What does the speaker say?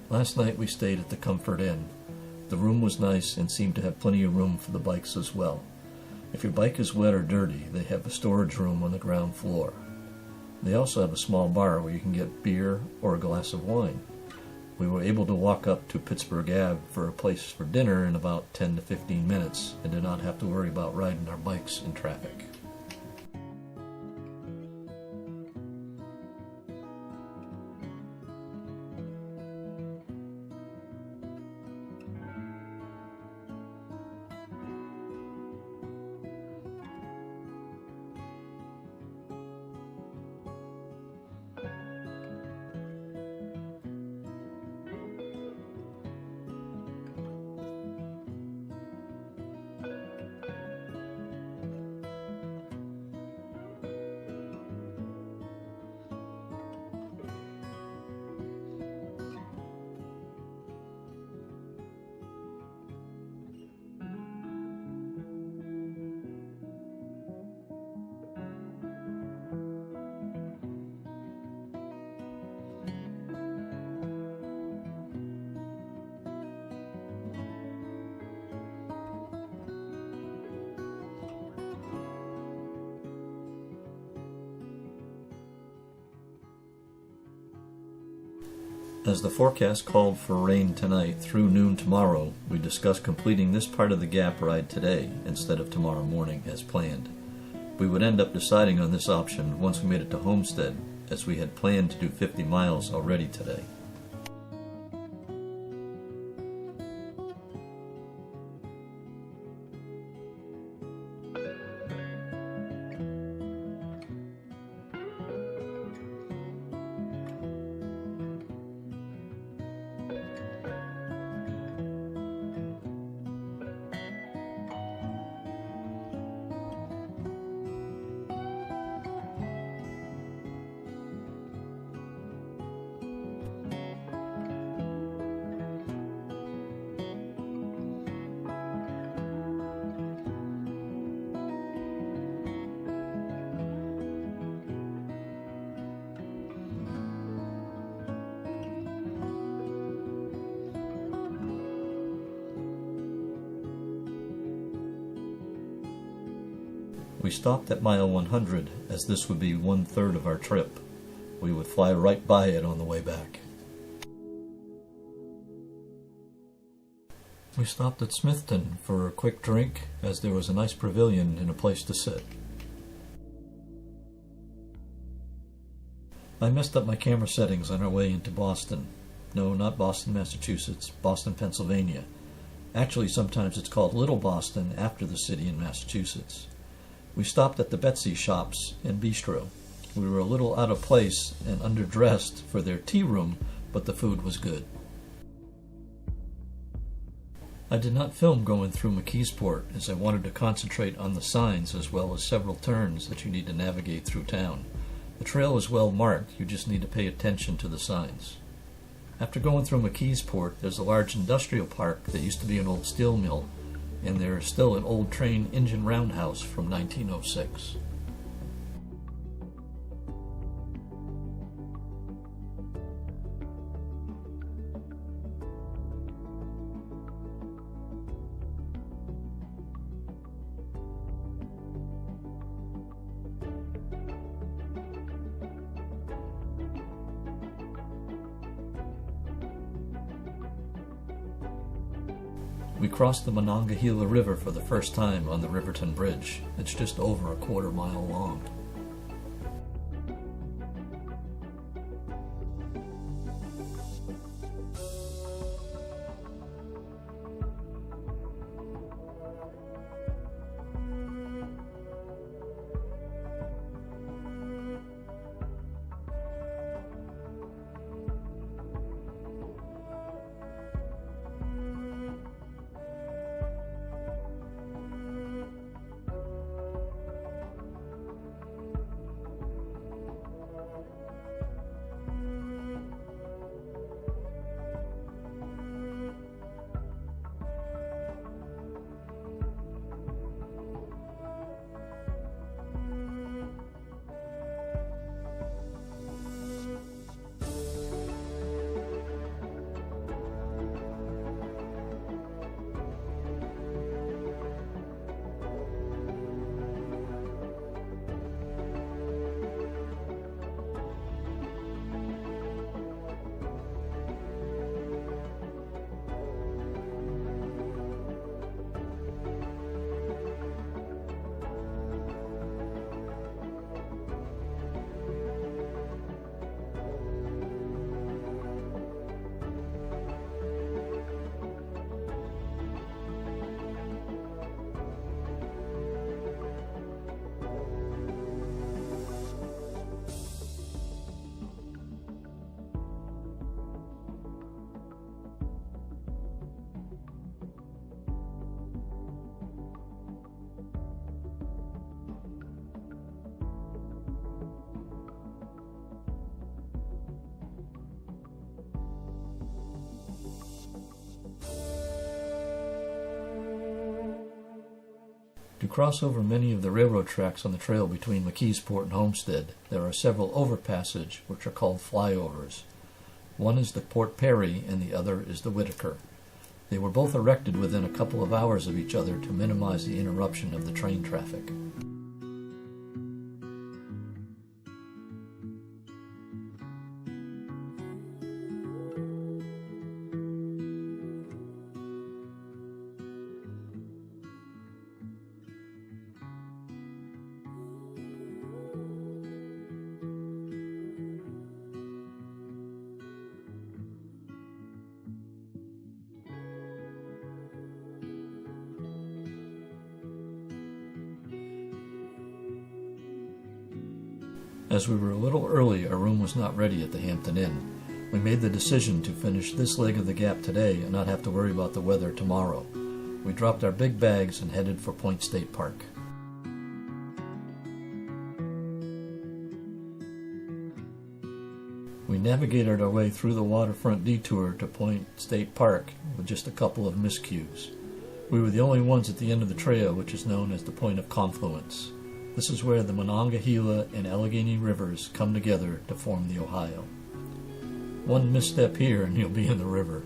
Last night we stayed at the Comfort Inn. The room was nice and seemed to have plenty of room for the bikes as well. If your bike is wet or dirty, they have a storage room on the ground floor. They also have a small bar where you can get beer or a glass of wine. We were able to walk up to Pittsburgh Ave for a place for dinner in about 10 to 15 minutes and did not have to worry about riding our bikes in traffic. As the forecast called for rain tonight through noon tomorrow, we discussed completing this part of the Gap ride today instead of tomorrow morning as planned. We would end up deciding on this option once we made it to Homestead, as we had planned to do 50 miles already today. We stopped at mile 100, as this would be 1/3 of our trip. We would fly right by it on the way back. We stopped at Smithton for a quick drink, as there was a nice pavilion and a place to sit. I messed up my camera settings on our way into Boston. No, not Boston, Massachusetts, Boston, Pennsylvania. Actually, sometimes it's called Little Boston after the city in Massachusetts. We stopped at the Betsy Shops and Bistro. We were a little out of place and underdressed for their tea room, but the food was good. I did not film going through McKeesport, as I wanted to concentrate on the signs as well as several turns that you need to navigate through town. The trail is well marked, you just need to pay attention to the signs. After going through McKeesport, there's a large industrial park that used to be an old steel mill, and there is still an old train engine roundhouse from 1906. We crossed the Monongahela River for the first time on the Riverton Bridge. It's just over a 1/4 mile long. To cross over many of the railroad tracks on the trail between McKeesport and Homestead, there are several overpassages which are called flyovers. One is the Port Perry and the other is the Whitaker. They were both erected within a couple of hours of each other to minimize the interruption of the train traffic. As we were a little early, our room was not ready at the Hampton Inn. We made the decision to finish this leg of the gap today and not have to worry about the weather tomorrow. We dropped our big bags and headed for Point State Park. We navigated our way through the waterfront detour to Point State Park with just a couple of miscues. We were the only ones at the end of the trail, which is known as the Point of Confluence. This is where the Monongahela and Allegheny rivers come together to form the Ohio. One misstep here and you'll be in the river.